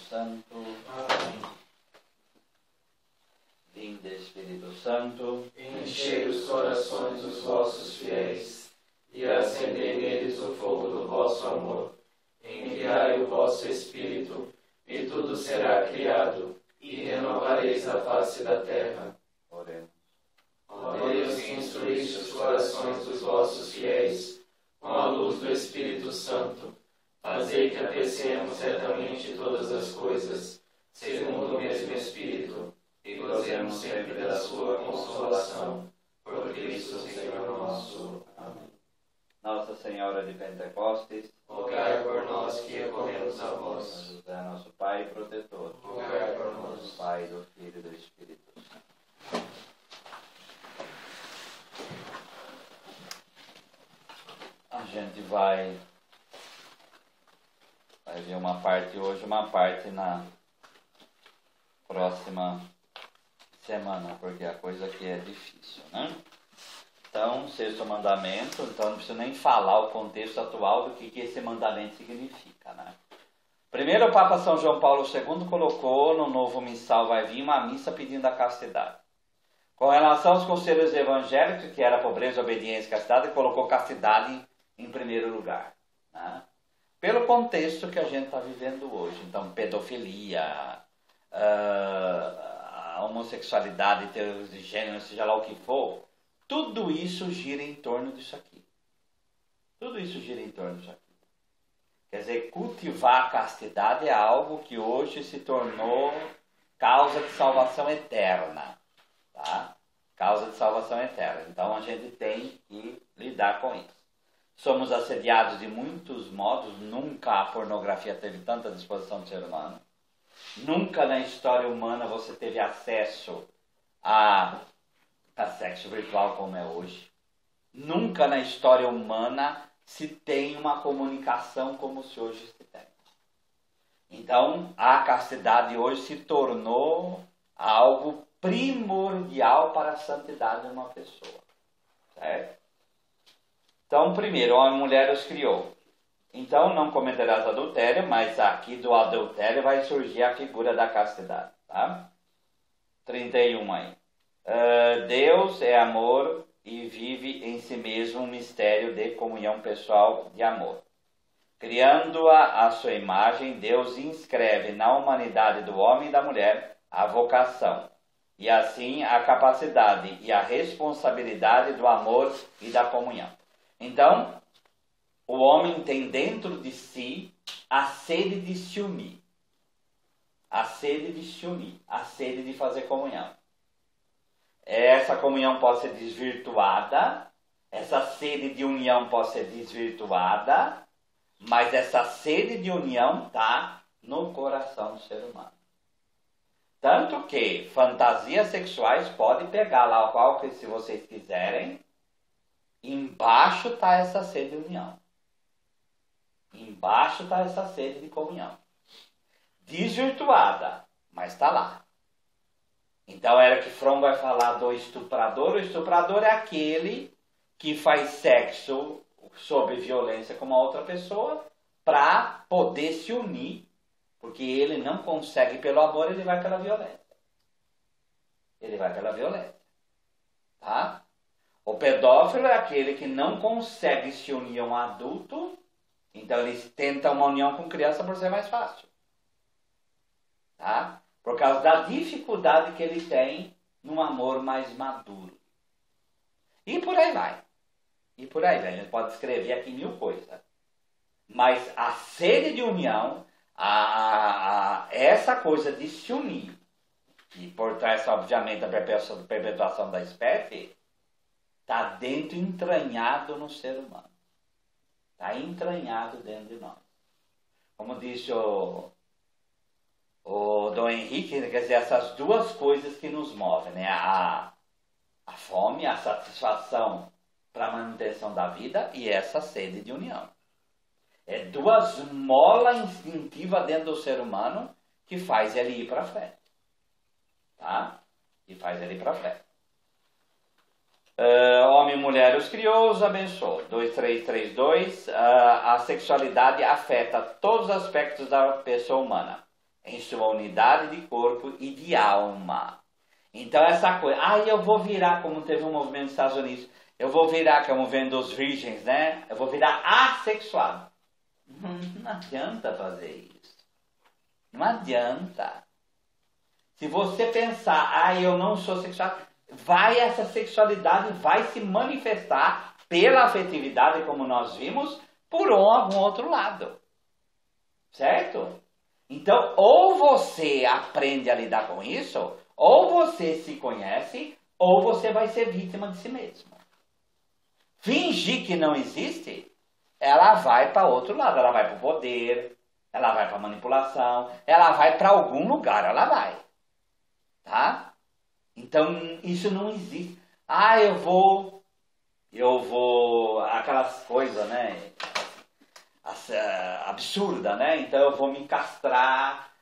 Santo. Amém. Vinde, Espírito Santo, Enchei os corações dos vossos fiéis e acendei neles o fogo do vosso amor. Enviai o vosso Espírito, e tudo será criado, e renovareis a face da terra. oremos. Ó Deus, que instruíste os corações dos vossos fiéis com a luz do Espírito Santo, fazei que apreciemos retamente todas as coisas, segundo o mesmo Espírito, e gozemos sempre da sua consolação. Por Cristo, Senhor nosso. Amém. Nossa Senhora de Pentecostes, Rogai por nós que recorremos a vós. José, nosso Pai e protetor, Rogai por do nós. Pai, do Filho e do Espírito Santo. A gente vai ver uma parte hoje, uma parte na próxima semana, porque a coisa aqui é difícil, né? Então, sexto mandamento, então não preciso nem falar o contexto atual do que esse mandamento significa, né? Primeiro, o Papa São João Paulo II colocou no novo missal vai vir uma missa pedindo a castidade. Com relação aos conselhos evangélicos, que era pobreza, obediência e castidade, ele colocou castidade em primeiro lugar, né? Pelo contexto que a gente está vivendo hoje. Então, pedofilia, a homossexualidade, teorias de gênero, seja lá o que for, tudo isso gira em torno disso aqui. Tudo isso gira em torno disso aqui. Quer dizer, cultivar a castidade é algo que hoje se tornou causa de salvação eterna. Tá? Causa de salvação eterna. Então a gente tem que lidar com isso. Somos assediados de muitos modos. Nunca a pornografia teve tanta disposição do ser humano. Nunca na história humana você teve acesso a sexo virtual como é hoje. Nunca na história humana se tem uma comunicação como se hoje se tem. Então, a castidade hoje se tornou algo primordial para a santidade de uma pessoa. Certo? Então, primeiro, homem e mulher os criou. Então, não cometerás adultério, mas aqui do adultério vai surgir a figura da castidade. Tá? 31 aí. Deus é amor e vive em si mesmo um mistério de comunhão pessoal de amor. Criando-a à sua imagem, Deus inscreve na humanidade do homem e da mulher a vocação, e assim a capacidade e a responsabilidade do amor e da comunhão. Então, o homem tem dentro de si a sede de se unir, a sede de se unir, a sede de fazer comunhão. Essa comunhão pode ser desvirtuada, essa sede de união pode ser desvirtuada, mas essa sede de união está no coração do ser humano. Tanto que fantasias sexuais podem pegar lá qual que se vocês quiserem, embaixo está essa sede de união. Embaixo está essa sede de comunhão. Desvirtuada, mas está lá. Então era que Fromm vai falar do estuprador. O estuprador é aquele que faz sexo sob violência com uma outra pessoa para poder se unir, porque ele não consegue pelo amor, ele vai pela violência. Ele vai pela violência. Tá? O pedófilo é aquele que não consegue se unir a um adulto, então ele tenta uma união com criança por ser mais fácil. Tá? Por causa da dificuldade que ele tem num amor mais maduro. E por aí vai. E por aí vai. A gente pode escrever aqui 1000 coisas. Mas a sede de união, essa coisa de se unir, e por trás, obviamente, a perpetuação da espécie, está dentro, entranhado no ser humano. Está entranhado dentro de nós. Como disse o Dom Henrique, quer dizer, essas duas coisas que nos movem, né? A fome, a satisfação para a manutenção da vida e essa sede de união. É duas molas instintivas dentro do ser humano que faz ele ir para frente. Tá? Que faz ele ir para frente. Homem e mulher os criou, os abençoou. 2332. A sexualidade afeta todos os aspectos da pessoa humana. em sua unidade de corpo e de alma. Então essa coisa, eu vou virar, como teve um movimento nos Estados Unidos, eu vou virar, como vem dos virgens, né? Eu vou virar assexuado. Não adianta fazer isso. Não adianta. Se você pensar, eu não sou sexual, essa sexualidade vai se manifestar pela afetividade, como nós vimos, por algum outro lado. Certo? Então, ou você aprende a lidar com isso, ou você se conhece, ou você vai ser vítima de si mesmo. Fingir que não existe, ela vai para outro lado, ela vai para o poder, ela vai para a manipulação, ela vai para algum lugar, ela vai. Tá? Então, isso não existe. Eu vou, aquelas coisas, né? Absurda, né? Então eu vou me castrar.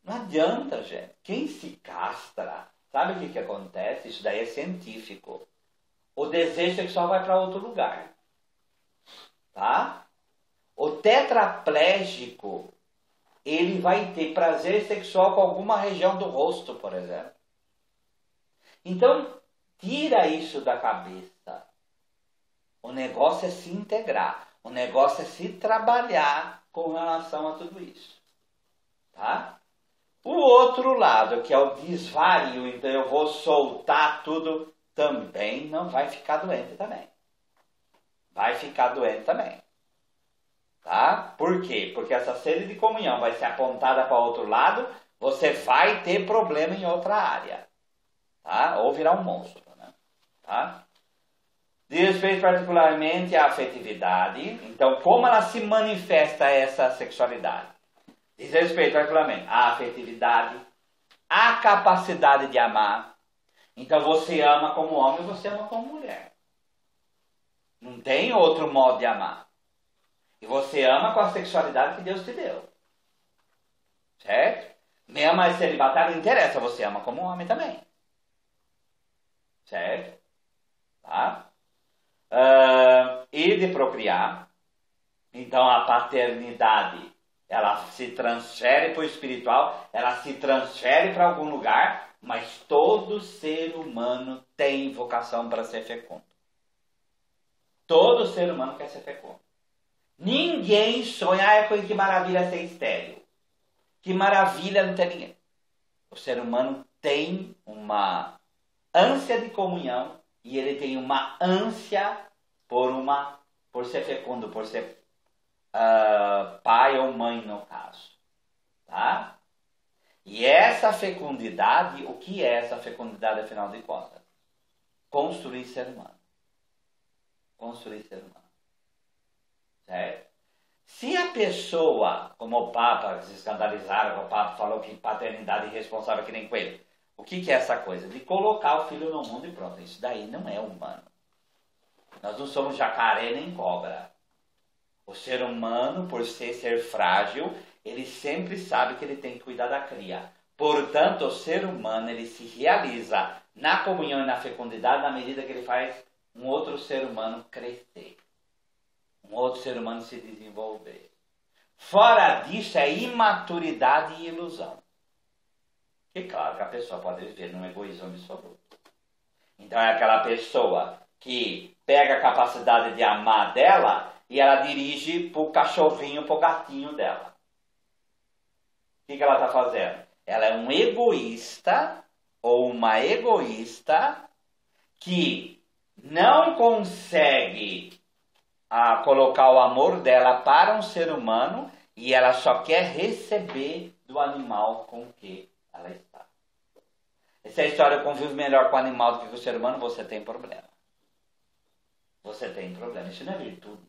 Não adianta, gente. Quem se castra, sabe o que acontece? Isso daí é científico. O desejo sexual vai para outro lugar. Tá? O tetraplégico, ele vai ter prazer sexual com alguma região do rosto, por exemplo. Então, tira isso da cabeça. O negócio é se integrar. O negócio é se trabalhar com relação a tudo isso. Tá? O outro lado, que é o desvario, então eu vou soltar tudo, também não vai ficar doente também. Vai ficar doente também. Tá? Por quê? Porque essa sede de comunhão vai ser apontada para outro lado, você vai ter problema em outra área. Tá? Ou virar um monstro. Né? Tá? Diz respeito particularmente à afetividade. Então, como ela se manifesta essa sexualidade? Diz respeito particularmente à afetividade, à capacidade de amar. Então, você ama como homem e você ama como mulher. Não tem outro modo de amar. E você ama com a sexualidade que Deus te deu. Certo? Mesmo a celibatário não interessa, você ama como homem também. Certo? Tá? E de procriar. Então a paternidade, ela se transfere para o espiritual, ela se transfere para algum lugar, mas todo ser humano tem vocação para ser fecundo. Todo ser humano quer ser fecundo. Ninguém sonha, que maravilha ser estéril. Que maravilha não ter ninguém. O ser humano tem uma ânsia de comunhão e ele tem uma ânsia por ser fecundo, por ser pai ou mãe no caso. Tá? E essa fecundidade, o que é essa fecundidade afinal de contas? Construir ser humano. Construir ser humano. Certo? Se a pessoa, como o Papa, se escandalizaram, o Papa falou que paternidade irresponsável que nem coelho. O que é essa coisa? De colocar o filho no mundo e pronto. Isso daí não é humano. Nós não somos jacaré nem cobra. O ser humano, por ser frágil, ele sempre sabe que ele tem que cuidar da cria. Portanto, o ser humano, ele se realiza na comunhão e na fecundidade na medida que ele faz um outro ser humano crescer. Um outro ser humano se desenvolver. Fora disso é imaturidade e ilusão. E claro que a pessoa pode viver num egoísmo absoluto. Então é aquela pessoa que pega a capacidade de amar dela e ela dirige pro cachorrinho, pro gatinho dela. O que ela está fazendo? Ela é um egoísta ou uma egoísta que não consegue colocar o amor dela para um ser humano e ela só quer receber do animal com que ela está. Essa é a história, convive melhor com o animal do que com o ser humano, você tem problema. Você tem problema. Isso não é virtude.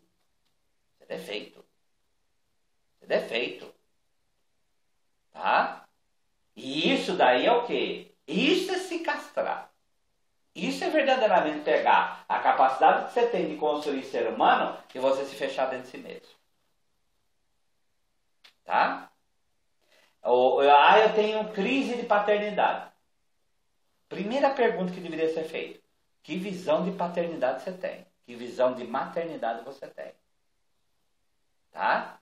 Isso é defeito. Isso é defeito. Tá? E isso daí é o quê? Isso é se castrar. Isso é verdadeiramente pegar a capacidade que você tem de construir ser humano e você se fechar dentro de si mesmo. Tá? Eu tenho crise de paternidade. Primeira pergunta que deveria ser feita. Que visão de paternidade você tem? Que visão de maternidade você tem? Tá?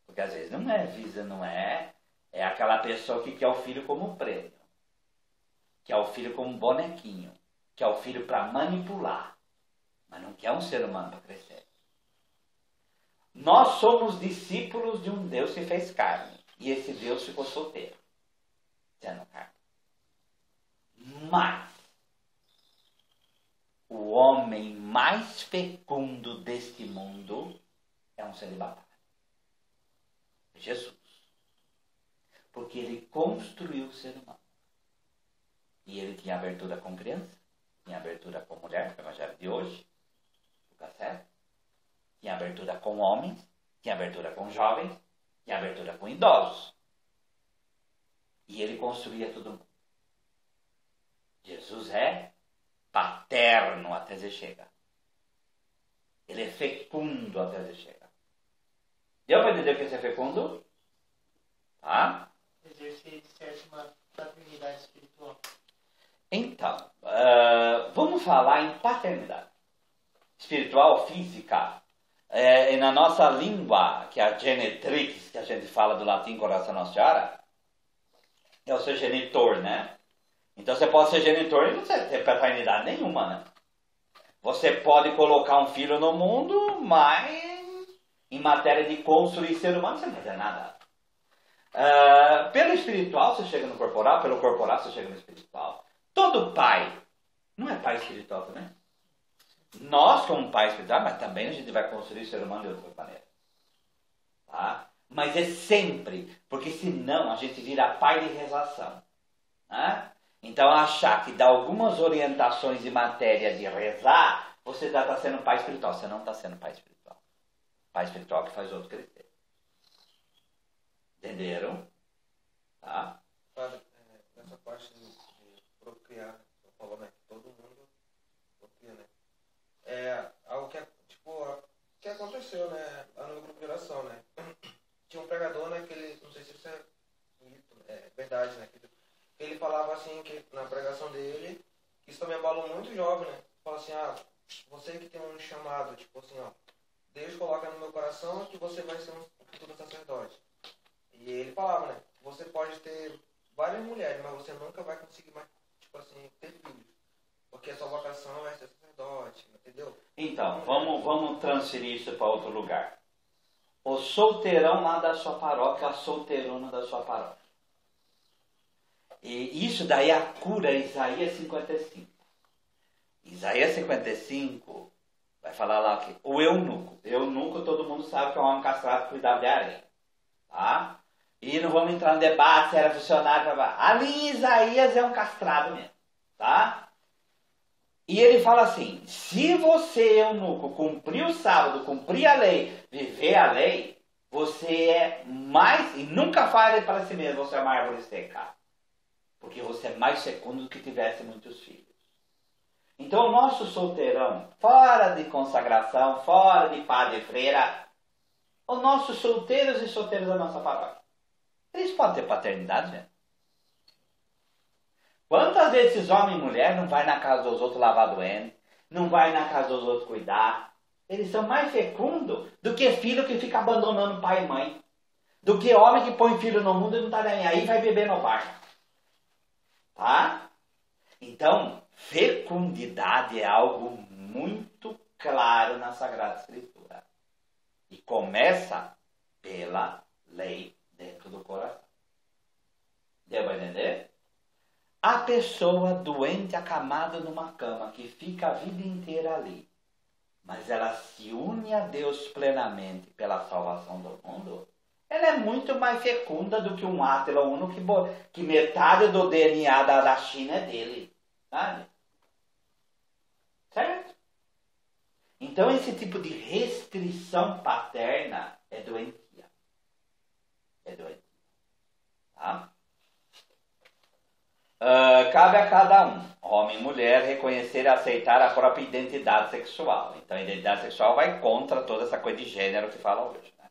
Porque às vezes não é É aquela pessoa que quer o filho como um prêmio, quer o filho como um bonequinho, quer o filho para manipular, mas não quer um ser humano para crescer. Nós somos discípulos de um Deus que fez carne, e esse Deus ficou solteiro, sendo carne. Mas o homem mais fecundo deste mundo é um celibatário. Jesus. Porque ele construiu o ser humano. E ele tinha abertura com criança, tinha abertura com mulher, que é o evangelho de hoje, Lucas 7. Tinha abertura com homens, tinha abertura com jovens, tinha abertura com idosos. E ele construía todo mundo. Jesus é paterno até você chegar. Ele é fecundo até você chegar. Deu para entender o que é ser fecundo? Tá? Exercer de certo uma paternidade espiritual. Então, vamos falar em paternidade espiritual, física. E na nossa língua, que é a genetrix, que a gente fala do latim Coração Nossa Senhora, é o seu genitor, né? Então você pode ser genitor e não ter paternidade nenhuma, né? Você pode colocar um filho no mundo, mas em matéria de construir ser humano você não vai fazer nada. Pelo espiritual você chega no corporal, pelo corporal você chega no espiritual. Todo pai não é pai espiritual também? Nós, como pai espiritual, mas também a gente vai construir o ser humano de outra maneira. Tá? Mas é sempre, porque senão a gente vira pai de rezação. Né? Então achar que dá algumas orientações em matéria de rezar, você já está sendo pai espiritual. Você não está sendo pai espiritual. Pai espiritual que faz outro crescer. Entenderam? Tá? Padre, nessa parte de procriar, você falou, né? Todo mundo procria, né? É algo que, tipo, que aconteceu, né? Lá no grupo de oração, né? Tinha um pregador, né? Que ele, não sei se isso é mito, é verdade, né? Que ele falava assim, que na pregação dele, isso também abalou muito o jovem, né? Fala assim, você que tem um chamado, tipo assim, Deus coloca no meu coração que você vai ser um futuro sacerdote. E ele falava, né? Você pode ter várias mulheres, mas você nunca vai conseguir mais, tipo assim, ter filhos. Porque a sua vocação é ser sacerdote, entendeu? Então, vamos transferir isso para outro lugar. O solteirão lá da sua paróquia, a solteirona da sua paróquia. E isso daí é a cura Isaías 55. Isaías 55 vai falar lá que o eunuco. Eunuco todo mundo sabe que é um homem castrado que cuidava de areia. Tá? E não vamos entrar no debate se era funcionário. Ali em Isaías é um castrado mesmo. Tá? E ele fala assim, se você, eunuco, cumprir o sábado, cumprir a lei, viver a lei, você é mais, e nunca fale para si mesmo, você é uma árvore seca. Porque você é mais fecundo do que tivesse muitos filhos. Então o nosso solteirão, fora de consagração, fora de padre e freira, os nossos solteiros e solteiras da nossa paróquia, eles podem ter paternidade, né? Quantas vezes esses homens e mulher não vai na casa dos outros lavar doente, não vai na casa dos outros cuidar? Eles são mais fecundos do que filho que fica abandonando pai e mãe. Do que homem que põe filho no mundo e não está nem aí e vai beber no bar. Tá? Então, fecundidade é algo muito claro na Sagrada Escritura. E começa pela lei dentro do coração. Deu para entender? A pessoa doente acamada numa cama, que fica a vida inteira ali, mas ela se une a Deus plenamente pela salvação do mundo, ela é muito mais fecunda do que um átila uno que metade do DNA da China é dele. Sabe? Certo? Então esse tipo de restrição paterna é doentia. É doentia. Tá? Cabe a cada um, homem e mulher, reconhecer e aceitar a própria identidade sexual. Então a identidade sexual vai contra toda essa coisa de gênero que fala hoje. Né?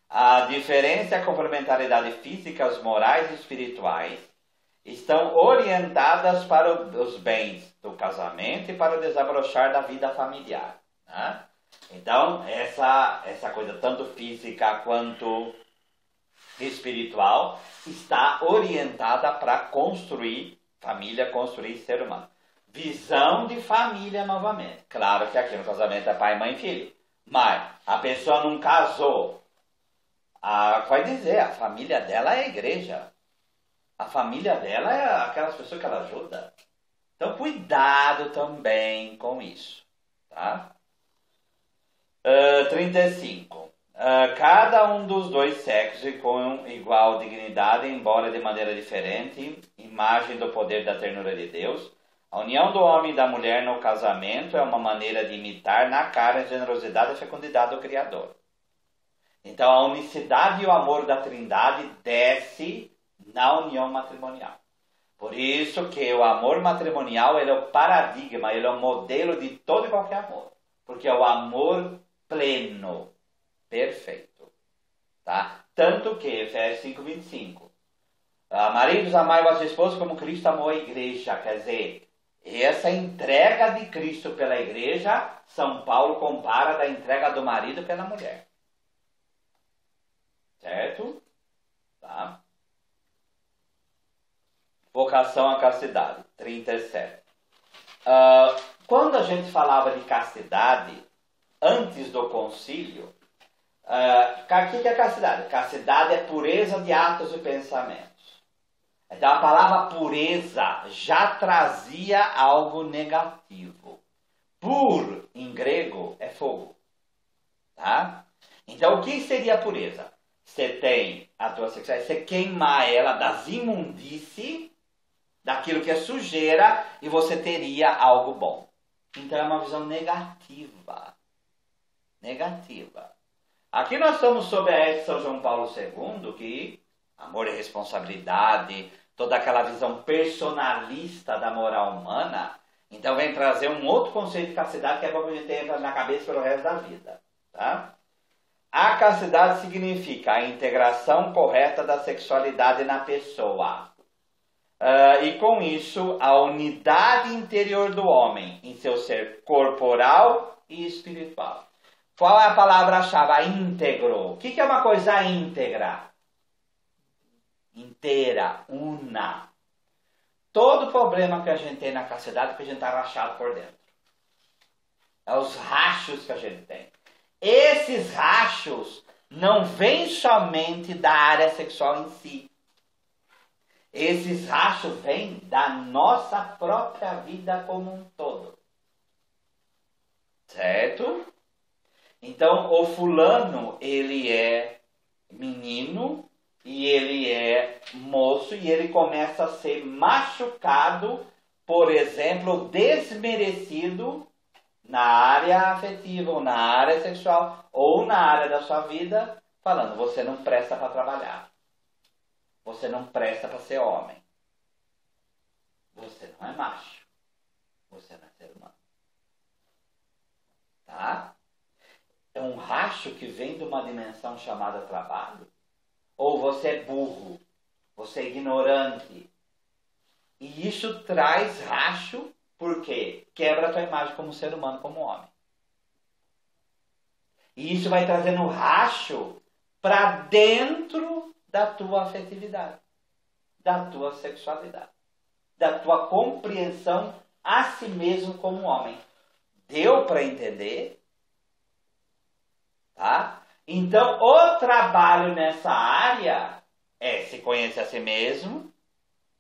A diferença e a complementaridade físicas, morais e espirituais estão orientadas para os bens do casamento e para o desabrochar da vida familiar. Né? Então essa coisa tanto física quanto espiritual está orientada para construir família, construir ser humano. Visão de família novamente. Claro que aqui no casamento é pai, mãe e filho. Mas a pessoa não casou. Vai dizer, a família dela é a igreja. A família dela é aquelas pessoas que ela ajuda. Então cuidado também com isso. Tá? 35. Cada um dos dois sexos com igual dignidade, embora de maneira diferente, imagem do poder da ternura de Deus. A união do homem e da mulher no casamento é uma maneira de imitar na cara a generosidade e a fecundidade do Criador. Então a unicidade e o amor da Trindade desce na união matrimonial. Por isso que o amor matrimonial ele é o paradigma, ele é o modelo de todo e qualquer amor. Porque é o amor pleno, perfeito. Tá? Tanto que, Efésios 5:25, maridos, amai vosso esposo como Cristo amou a igreja. Quer dizer, essa entrega de Cristo pela igreja, São Paulo compara da entrega do marido pela mulher. Certo? Tá? Vocação à castidade, 37. Quando a gente falava de castidade, antes do concílio, o que é castidade? Castidade é pureza de atos e pensamentos. Então a palavra pureza já trazia algo negativo. Pur, em grego, é fogo. Tá? Então o que seria pureza? Você tem a tua sexualidade, você queimar ela das imundícies, daquilo que é sujeira, e você teria algo bom. Então é uma visão negativa. Negativa. Aqui nós estamos sob a égide de São João Paulo II, que amor e responsabilidade, toda aquela visão personalista da moral humana, então vem trazer um outro conceito de castidade que é bom que a gente tenha na cabeça pelo resto da vida. Tá? A castidade significa a integração correta da sexualidade na pessoa. E com isso, a unidade interior do homem em seu ser corporal e espiritual. Qual é a palavra-chave? Íntegro. O que é uma coisa íntegra? Inteira, una. Todo problema que a gente tem na castidade é porque a gente está rachado por dentro. É os rachos que a gente tem. Esses rachos não vêm somente da área sexual em si. Esses rachos vêm da nossa própria vida como um todo. Certo? Então, o fulano, ele é menino e ele é moço e ele começa a ser machucado, por exemplo, desmerecido na área afetiva, ou na área sexual, ou na área da sua vida, falando, você não presta para trabalhar. Você não presta para ser homem. Você não é macho. Você não é ser humano. Tá? É um racho que vem de uma dimensão chamada trabalho. Ou você é burro. Você é ignorante. E isso traz racho porque quebra a tua imagem como ser humano, como homem. E isso vai trazendo racho para dentro da tua afetividade, da tua sexualidade, da tua compreensão a si mesmo como homem. Deu para entender? Tá? Então, o trabalho nessa área é se conhecer a si mesmo,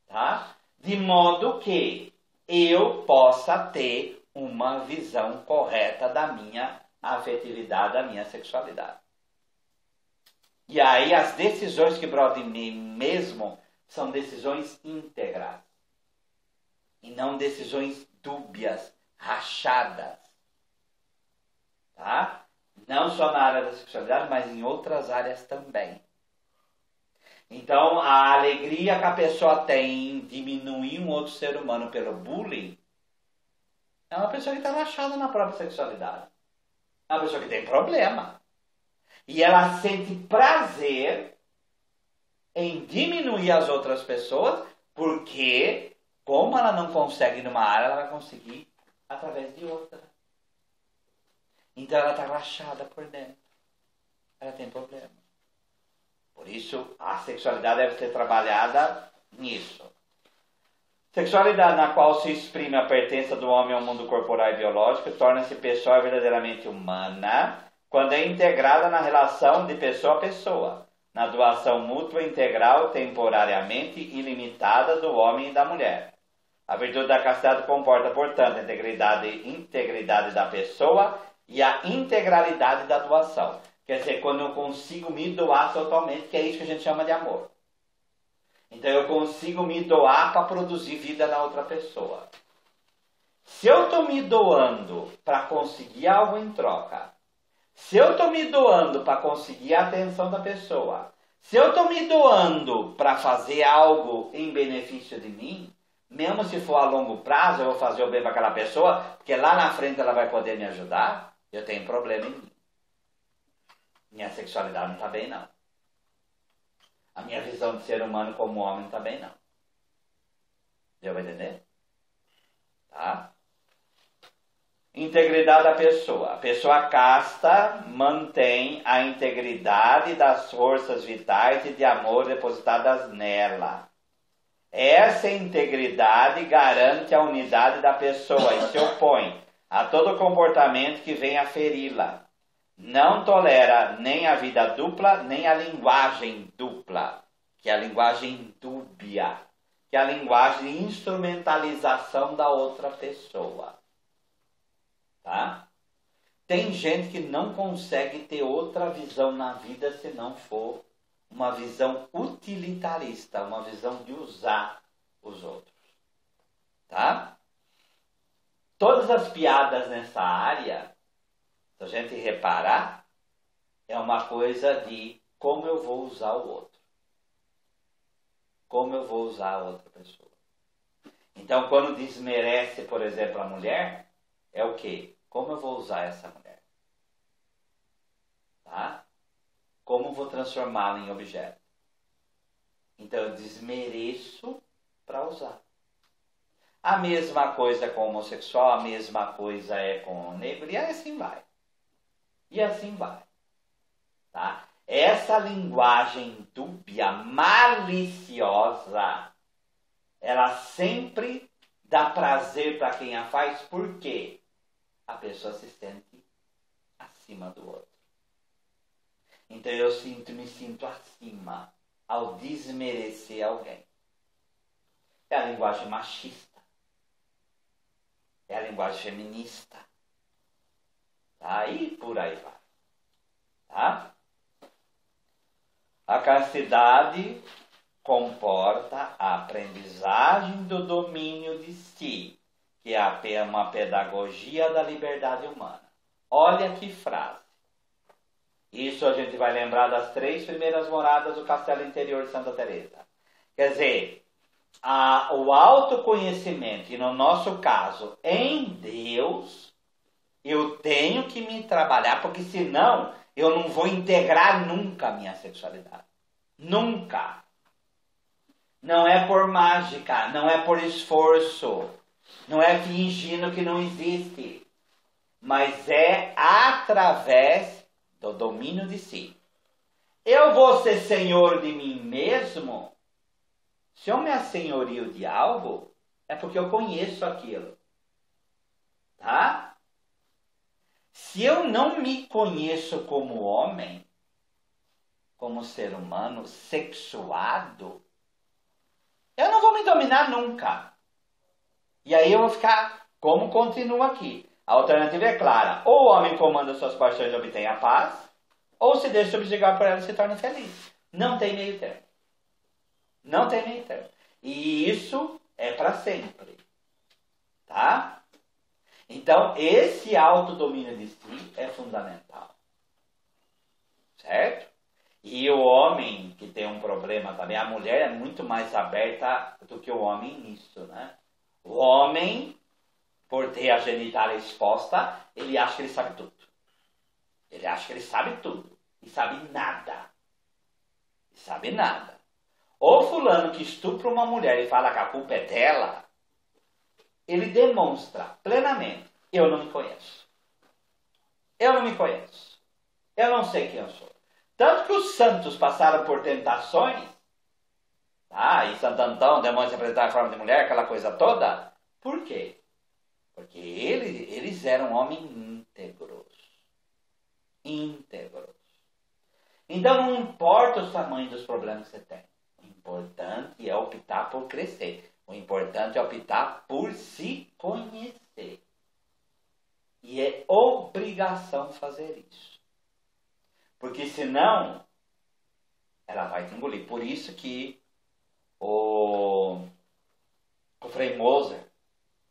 tá? De modo que eu possa ter uma visão correta da minha afetividade, da minha sexualidade. E aí as decisões que brotam em mim mesmo são decisões íntegras. E não decisões dúbias, rachadas. Tá? Não só na área da sexualidade, mas em outras áreas também. Então, a alegria que a pessoa tem em diminuir um outro ser humano pelo bullying é uma pessoa que está rachada na própria sexualidade. É uma pessoa que tem problema. E ela sente prazer em diminuir as outras pessoas, porque, como ela não consegue numa área, ela vai conseguir através de outra. Então ela está rachada por dentro. Ela tem problema. Por isso, a sexualidade deve ser trabalhada nisso. Sexualidade na qual se exprime a pertença do homem ao mundo corporal e biológico torna-se pessoal e verdadeiramente humana quando é integrada na relação de pessoa a pessoa, na doação mútua, integral, temporariamente ilimitada do homem e da mulher. A virtude da castidade comporta, portanto, a integridade da pessoa e a integralidade da doação. Quer dizer, quando eu consigo me doar totalmente, que é isso que a gente chama de amor. Então eu consigo me doar para produzir vida na outra pessoa. Se eu estou me doando para conseguir algo em troca, se eu estou me doando para conseguir a atenção da pessoa, se eu estou me doando para fazer algo em benefício de mim, mesmo se for a longo prazo, eu vou fazer o bem para aquela pessoa, porque lá na frente ela vai poder me ajudar, eu tenho problema em mim. Minha sexualidade não está bem, não. A minha visão de ser humano como homem não está bem, não. Deu para entender? Tá? Integridade da pessoa. A pessoa casta mantém a integridade das forças vitais e de amor depositadas nela. Essa integridade garante a unidade da pessoa e se opõe a todo comportamento que venha feri-la. Não tolera nem a vida dupla, nem a linguagem dupla, que é a linguagem dúbia, que é a linguagem de instrumentalização da outra pessoa. Tá? Tem gente que não consegue ter outra visão na vida se não for uma visão utilitarista, uma visão de usar os outros. Tá? Todas as piadas nessa área, se a gente reparar, é uma coisa de como eu vou usar o outro. Como eu vou usar a outra pessoa. Então, quando desmerece, por exemplo, a mulher, é o quê? Como eu vou usar essa mulher? Tá? Como eu vou transformá-la em objeto? Então, eu desmereço para usar. A mesma coisa com o homossexual, a mesma coisa é com o negro, e assim vai. E assim vai. Tá? Essa linguagem dúbia, maliciosa, ela sempre dá prazer para quem a faz, porque a pessoa se sente acima do outro. Então eu me sinto acima ao desmerecer alguém. É a linguagem machista. É a linguagem feminista. Tá? E por aí vai. Tá? A castidade comporta a aprendizagem do domínio de si, que é uma pedagogia da liberdade humana. Olha que frase. Isso a gente vai lembrar das 3 primeiras moradas do Castelo Interior de Santa Teresa. Quer dizer, o autoconhecimento, e no nosso caso, em Deus, eu tenho que me trabalhar, porque senão eu não vou integrar nunca a minha sexualidade. Nunca. Não é por mágica, não é por esforço, não é fingindo que não existe, mas é através do domínio de si. Eu vou ser senhor de mim mesmo. Se eu me assenhorio de algo, é porque eu conheço aquilo. Tá? Se eu não me conheço como homem, como ser humano sexuado, eu não vou me dominar nunca. E aí eu vou ficar como continua aqui. A alternativa é clara. Ou o homem comanda suas paixões e obtém a paz, ou se deixa subjugar por ela e se torna infeliz. Não tem meio termo. Não tem meio termo. E isso é para sempre. Tá? Então, esse autodomínio de si é fundamental. Certo? E o homem que tem um problema também, a mulher é muito mais aberta do que o homem nisso, né? O homem, por ter a genitália exposta, ele acha que ele sabe tudo. Ele acha que ele sabe tudo. E sabe nada. E sabe nada. O fulano que estupra uma mulher e fala que a culpa é dela, ele demonstra plenamente: eu não me conheço. Eu não me conheço. Eu não sei quem eu sou. Tanto que os santos passaram por tentações, tá? E Santo Antão, o demônio se apresentar em forma de mulher, aquela coisa toda. Por quê? Porque eles eram homens íntegros. Íntegros. Então não importa o tamanho dos problemas que você tem. O importante é optar por crescer. O importante é optar por se conhecer. E é obrigação fazer isso. Porque senão, ela vai te engolir. Por isso que o Frei Moser,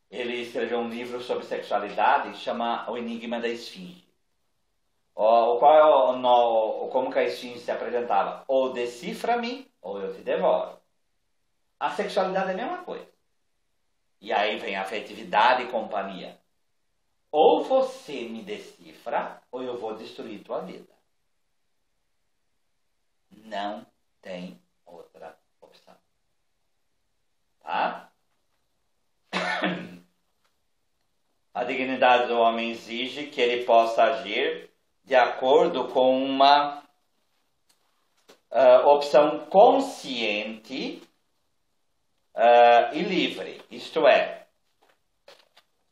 ele escreveu um livro sobre sexualidade, chama O Enigma da Esfinge. Como que a esfinge se apresentava? Ou decifra-me, ou eu te devoro. A sexualidade é a mesma coisa. E aí vem a afetividade e companhia. Ou você me decifra, ou eu vou destruir tua vida. Não tem outra opção. Tá? A dignidade do homem exige que ele possa agir de acordo com uma opção consciente e livre. Isto é,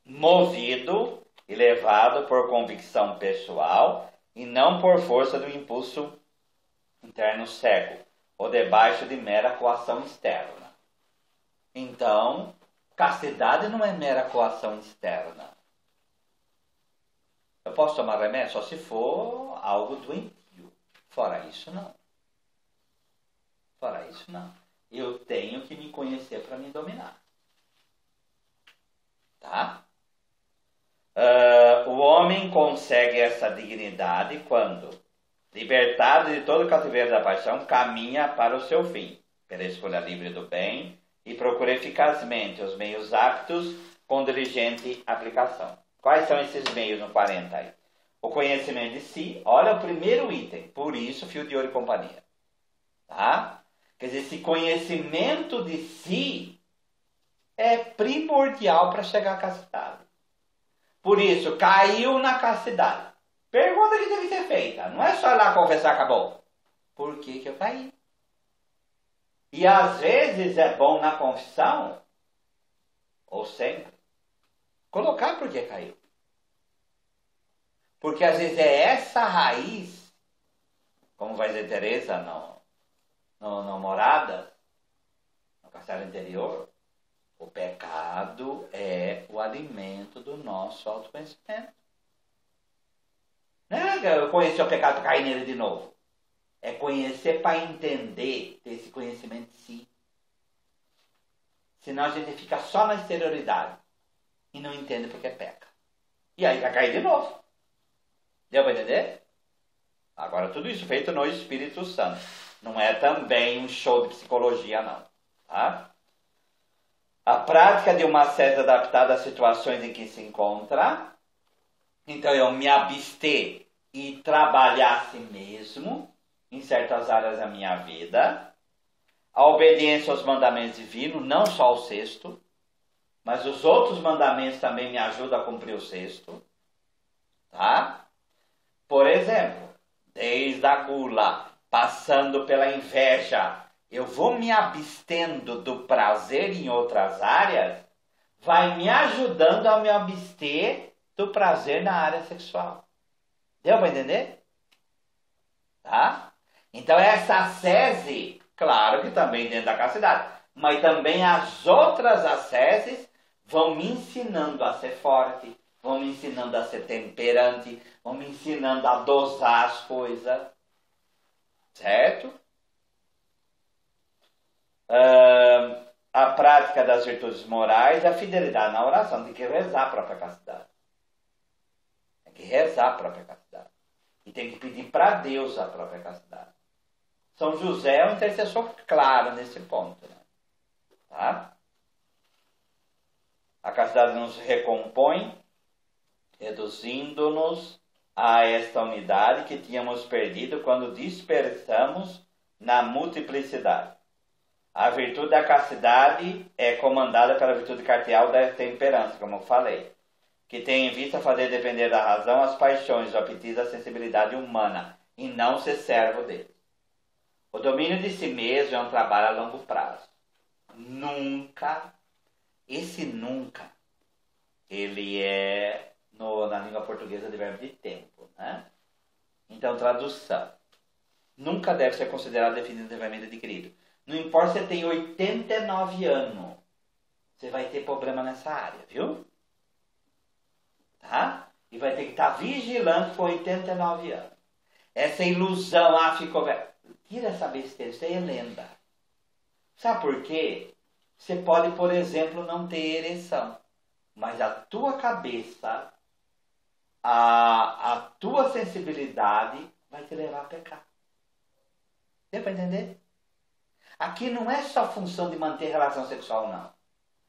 movido e levado por convicção pessoal e não por força do impulso interno cego ou debaixo de mera coação externa. Então, castidade não é mera coação externa. Eu posso tomar remédio só se for algo doentio. Fora isso, não. Fora isso, não. Eu tenho que me conhecer para me dominar. Tá? O homem consegue essa dignidade quando, libertado de todo o cativeiro da paixão, caminha para o seu fim, pela escolha livre do bem, e procura eficazmente os meios aptos com diligente aplicação. Quais são esses meios no 40 aí? O conhecimento de si, olha o primeiro item, por isso Fio de Ouro e Companhia. Tá? Quer dizer, esse conhecimento de si é primordial para chegar à castidade. Por isso, caiu na castidade. Pergunta que deve ser feita. Não é só ir lá confessar, acabou. Por que eu caí? E às vezes é bom na confissão, ou sempre, colocar por que caiu. Porque às vezes é essa raiz, como vai dizer Teresa no Morada, no Castelo Interior, o pecado é o alimento do nosso autoconhecimento. Não é eu conhecer o pecado para cair nele de novo. É conhecer para entender, ter esse conhecimento de si. Senão a gente fica só na exterioridade e não entende porque peca. E aí vai cair de novo. Deu para entender? Agora tudo isso feito no Espírito Santo. Não é também um show de psicologia, não. Tá? A prática de uma ascese adaptada às situações em que se encontra. Então eu me abster e trabalhar a si mesmo em certas áreas da minha vida. A obediência aos mandamentos divinos, não só o sexto, mas os outros mandamentos também me ajudam a cumprir o sexto. Tá? Por exemplo, desde a gula, passando pela inveja, eu vou me abstendo do prazer em outras áreas, vai me ajudando a me abster do prazer na área sexual. Deu para entender? Tá? Então essa ascese, claro que também dentro da castidade, mas também as outras asceses vão me ensinando a ser forte, vão me ensinando a ser temperante, vão me ensinando a dosar as coisas. Certo? A prática das virtudes morais, a fidelidade na oração. Tem que rezar a própria castidade. Tem que rezar a própria castidade. E tem que pedir para Deus a própria castidade. São José é um intercessor claro nesse ponto. Né? Tá? A castidade nos recompõe, reduzindo-nos a esta unidade que tínhamos perdido quando dispersamos na multiplicidade. A virtude da castidade é comandada pela virtude cardeal da temperança, como eu falei, que tem em vista fazer depender da razão as paixões, o apetite da sensibilidade humana, e não ser servo dele. O domínio de si mesmo é um trabalho a longo prazo. Nunca, esse nunca, ele é na língua portuguesa de verbo de tempo, né? Então, tradução. Nunca deve ser considerado definitivamente adquirido. Não importa se você tem 89 anos, você vai ter problema nessa área, viu? Tá? E vai ter que estar vigilante com 89 anos. Essa ilusão, ficou velho. Tira essa besteira, isso aí é lenda. Sabe por quê? Você pode, por exemplo, não ter ereção. Mas a tua cabeça, a tua sensibilidade vai te levar a pecar. Deu para entender? Aqui não é só função de manter relação sexual, não.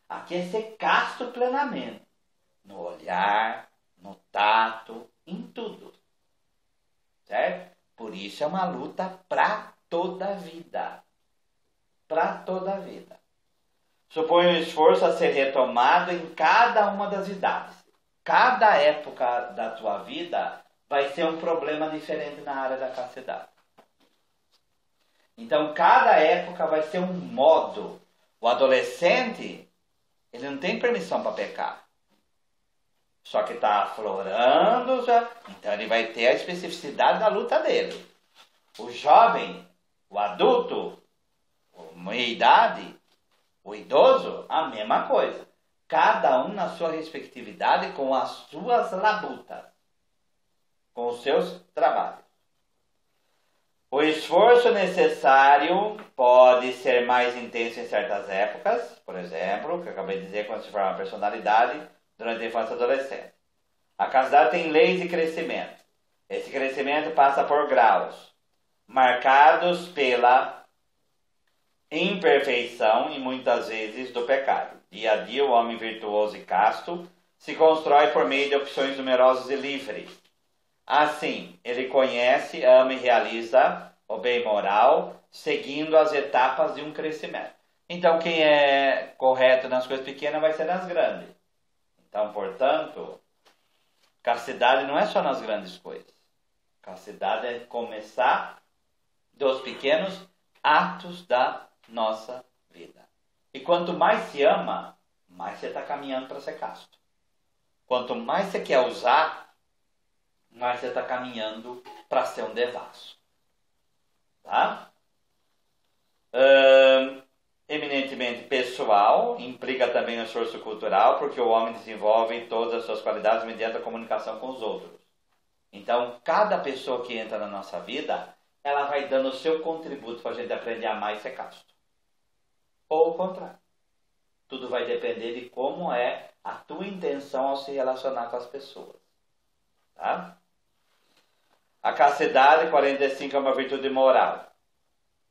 Aqui é ser casto plenamente. No olhar, no tato, em tudo. Certo? Por isso é uma luta para toda a vida. Para toda a vida. Supõe um esforço a ser retomado em cada uma das idades. Cada época da tua vida vai ser um problema diferente na área da castidade. Então, cada época vai ser um modo. O adolescente, ele não tem permissão para pecar. Só que está aflorando, então ele vai ter a especificidade da luta dele. O jovem, o adulto, a meia-idade, o idoso, a mesma coisa. Cada um na sua respectividade com as suas labutas, com os seus trabalhos. O esforço necessário pode ser mais intenso em certas épocas, por exemplo, que eu acabei de dizer, quando se forma a personalidade, durante a infância e adolescência. A castidade tem leis de crescimento. Esse crescimento passa por graus, marcados pela imperfeição e muitas vezes do pecado. Dia a dia, o homem virtuoso e casto se constrói por meio de opções numerosas e livres. Assim, ele conhece, ama e realiza o bem moral, seguindo as etapas de um crescimento. Então, quem é correto nas coisas pequenas vai ser nas grandes. Então, portanto, castidade não é só nas grandes coisas. Castidade é começar dos pequenos atos da nossa vida. E quanto mais se ama, mais você está caminhando para ser casto. Quanto mais você quer usar, mais você está caminhando para ser um devasso. Tá? Eminentemente pessoal, implica também o esforço cultural, porque o homem desenvolve todas as suas qualidades mediante a comunicação com os outros. Então, cada pessoa que entra na nossa vida, ela vai dando o seu contributo para a gente aprender a amar e ser casto. Ou o contrário. Tudo vai depender de como é a tua intenção ao se relacionar com as pessoas. Tá? A castidade, 45, é uma virtude moral.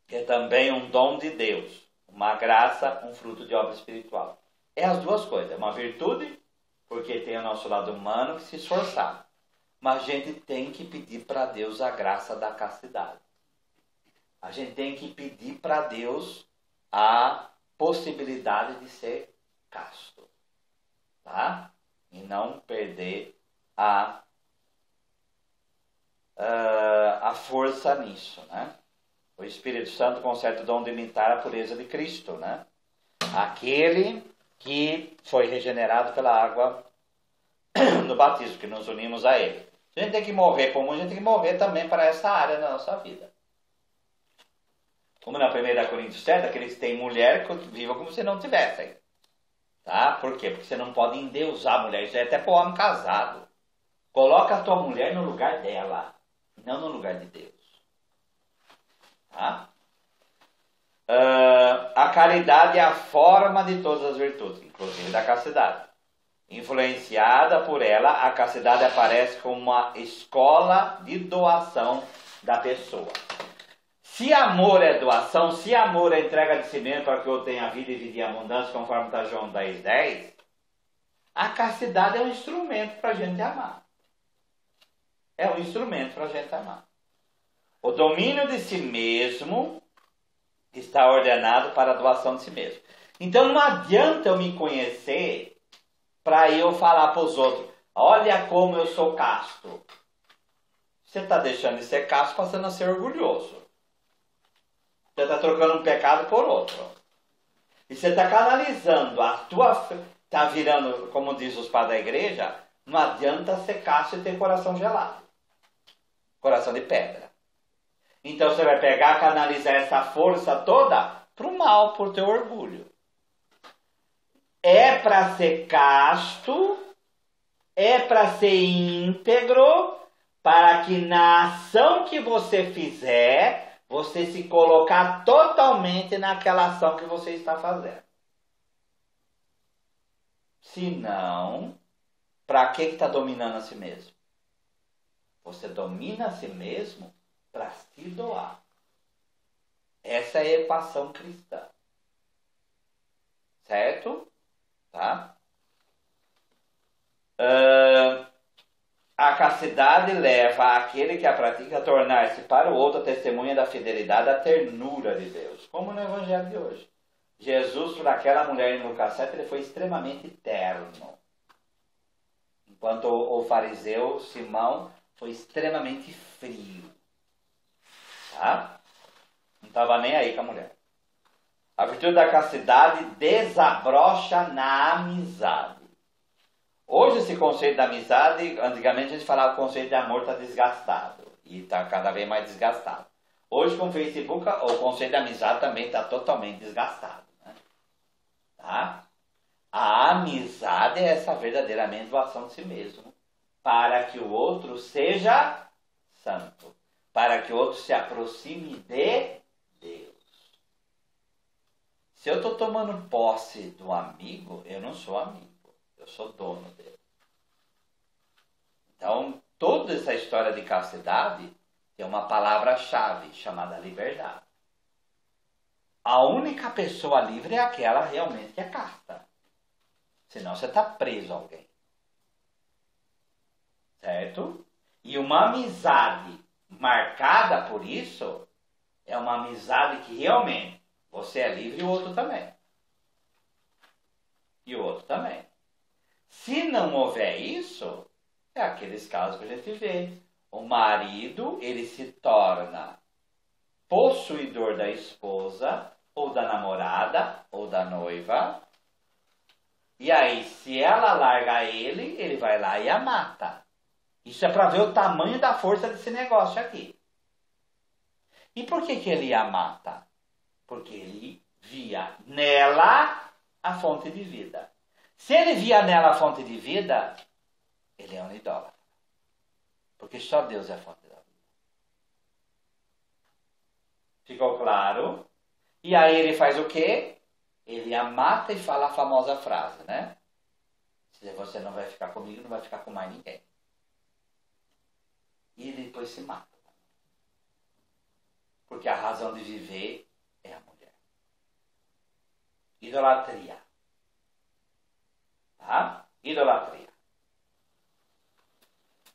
Que é também um dom de Deus. Uma graça, um fruto de obra espiritual. É as duas coisas. É uma virtude, porque tem o nosso lado humano que se esforçar. Mas a gente tem que pedir para Deus a graça da castidade. A gente tem que pedir para Deus a possibilidade de ser casto. Tá? E não perder a força nisso, né? O Espírito Santo concede o dom de imitar a pureza de Cristo, né? Aquele que foi regenerado pela água do batismo, que nos unimos a Ele. Se a gente tem que morrer como a gente tem que morrer também para essa área da nossa vida. Como na 1 Coríntios 7, aqueles que têm mulher que vivam como se não tivessem. Tá? Por quê? Porque você não pode endeusar a mulher. Isso é até para o homem casado. Coloca a tua mulher no lugar dela, não no lugar de Deus. Tá? A caridade é a forma de todas as virtudes, inclusive da castidade. Influenciada por ela, a castidade aparece como uma escola de doação da pessoa. Se amor é doação, se amor é entrega de si mesmo para que eu tenha vida e vida em abundância, conforme está João 10:10, a castidade é um instrumento para a gente amar. É um instrumento para a gente amar. O domínio de si mesmo está ordenado para a doação de si mesmo. Então não adianta eu me conhecer para eu falar para os outros, olha como eu sou casto. você está deixando de ser casto, passando a ser orgulhoso. Você está trocando um pecado por outro. E você está canalizando a tua... Está virando, como diz os padres da igreja, não adianta ser casto e ter coração gelado. Coração de pedra. Então você vai pegar, canalizar essa força toda para o mal, por teu orgulho. É para ser casto, é para ser íntegro, para que na ação que você fizer, você se colocar totalmente naquela ação que você está fazendo. Se não, para que está dominando a si mesmo? Você domina a si mesmo para se doar. Essa é a equação cristã. Certo? Tá? A castidade leva aquele que a pratica a tornar-se para o outro a testemunha da fidelidade, da ternura de Deus. Como no Evangelho de hoje. Jesus, para aquela mulher em Lucas 7, ele foi extremamente terno. Enquanto o fariseu Simão foi extremamente frio. Tá? Não estava nem aí com a mulher. A virtude da castidade desabrocha na amizade. Hoje esse conceito da amizade, antigamente a gente falava que o conceito de amor está desgastado. E está cada vez mais desgastado. Hoje com o Facebook o conceito de amizade também está totalmente desgastado. Né? Tá? A amizade é essa verdadeiramente doação de si mesmo. Para que o outro seja santo. Para que o outro se aproxime de Deus. Se eu estou tomando posse do amigo, eu não sou amigo. Eu sou dono dele. Então, toda essa história de castidade tem uma palavra-chave chamada liberdade. A única pessoa livre é aquela realmente que é casta. Senão você está preso a alguém. Certo? E uma amizade marcada por isso é uma amizade que realmente você é livre e o outro também. E o outro também. Se não houver isso, é aqueles casos que a gente vê. O marido, ele se torna possuidor da esposa, ou da namorada, ou da noiva. E aí, se ela larga ele, ele vai lá e a mata. Isso é para ver o tamanho da força desse negócio aqui. E por que que ele a mata? Porque ele via nela a fonte de vida. Se ele via nela a fonte de vida, ele é um idólatra. Porque só Deus é a fonte da vida. Ficou claro? E aí ele faz o quê? Ele a mata e fala a famosa frase, né? Se você não vai ficar comigo, não vai ficar com mais ninguém. E ele depois se mata. Porque a razão de viver é a mulher. Idolatria. Tá? Idolatria.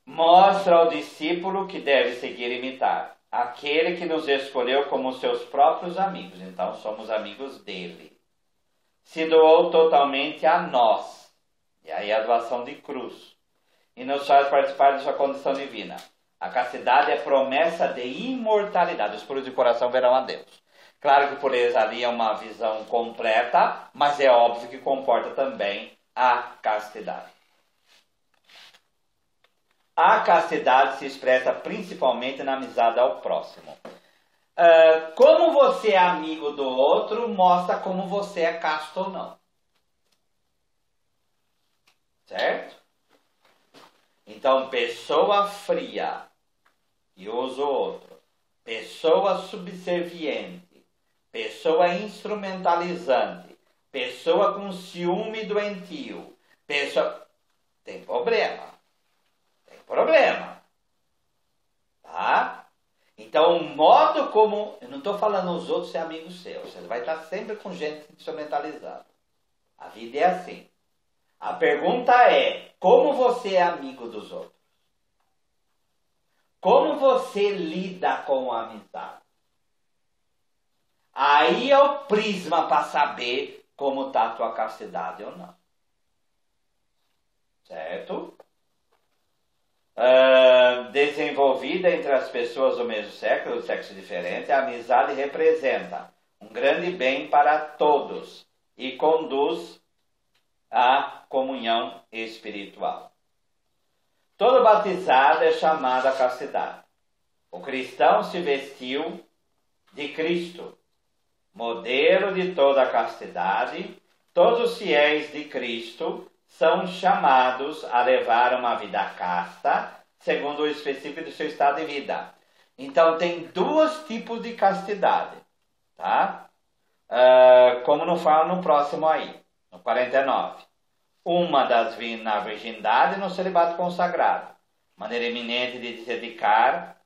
Mostra ao discípulo que deve seguir e imitar. Aquele que nos escolheu como seus próprios amigos. Então somos amigos dele. Se doou totalmente a nós. E aí a doação de cruz. E nos faz participar de sua condição divina. A castidade é promessa de imortalidade. Os puros de coração verão a Deus. Claro que por eles ali é uma visão completa, mas é óbvio que comporta também a castidade. A castidade se expressa principalmente na amizade ao próximo. Como você é amigo do outro, mostra como você é casto ou não. Certo? Então, pessoa fria e usa o outro. Pessoa subserviente. Pessoa instrumentalizante. Pessoa com ciúme doentio. Pessoa... Tem problema. Tem problema. Tá? Então, o modo como... Eu não estou falando os outros ser amigos seus. Você vai estar sempre com gente instrumentalizada. A vida é assim. A pergunta é, como você é amigo dos outros? Como você lida com a amizade? Aí é o prisma para saber como está a tua castidade ou não. Certo? desenvolvida entre as pessoas do mesmo sexo, do sexo diferente, a amizade representa um grande bem para todos e conduz à comunhão espiritual. Todo batizado é chamado à castidade. O cristão se vestiu de Cristo, modelo de toda a castidade. Todos os fiéis de Cristo são chamados a levar uma vida casta, segundo o específico do seu estado de vida. Então, tem dois tipos de castidade, tá? Como não fala no próximo aí, no 49. Uma na virgindade e no celibato consagrado. Maneira eminente de se dedicar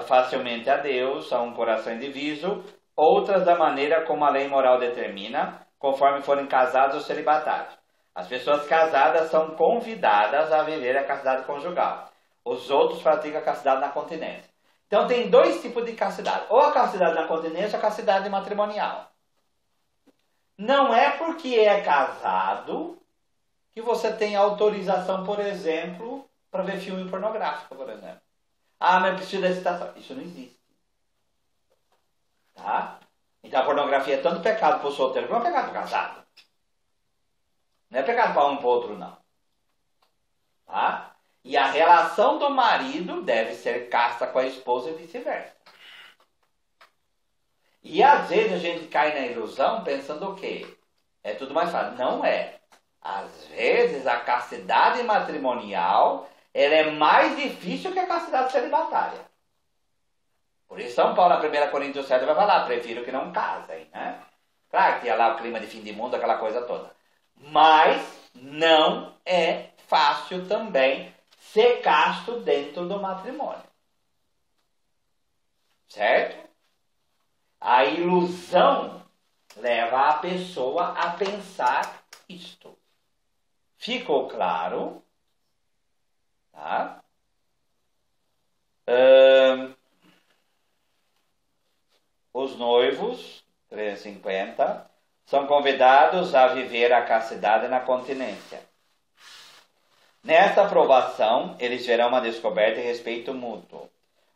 facilmente a Deus, a um coração indiviso. Outras da maneira como a lei moral determina, conforme forem casados ou celibatários. As pessoas casadas são convidadas a viver a castidade conjugal. Os outros praticam a castidade na continência. Então tem dois tipos de castidade. Ou a castidade na continência ou a castidade matrimonial. Não é porque é casado que você tem autorização, por exemplo, para ver filme pornográfico, por exemplo. Ah, mas eu preciso da excitação. Isso não existe. Tá? Então a pornografia é tanto pecado para o solteiro como é pecado para o casado. Não é pecado para um e para o outro, não. Tá? E a relação do marido deve ser casta com a esposa e vice-versa. E às vezes a gente cai na ilusão pensando o quê? É tudo mais fácil. Não é. Às vezes a castidade matrimonial ela é mais difícil que a castidade celibatária. Por isso São Paulo, na 1 Coríntios 7, vai falar, prefiro que não casem, né? Claro que tinha lá o clima de fim de mundo, aquela coisa toda. Mas não é fácil também ser casto dentro do matrimônio. Certo? A ilusão leva a pessoa a pensar isto. Ficou claro? Tá? Os noivos, 350, são convidados a viver a castidade na continência. Nesta aprovação, eles verão uma descoberta e respeito mútuo,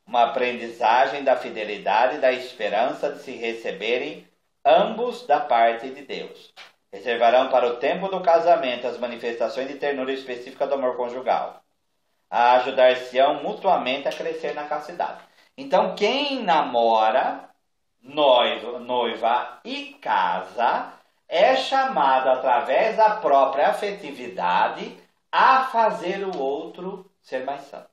uma aprendizagem da fidelidade e da esperança de se receberem ambos da parte de Deus. Reservarão para o tempo do casamento as manifestações de ternura específica do amor conjugal, a ajudar-se-ão mutuamente a crescer na castidade. Então, quem namora, noiva e casa, é chamado através da própria afetividade a fazer o outro ser mais santo.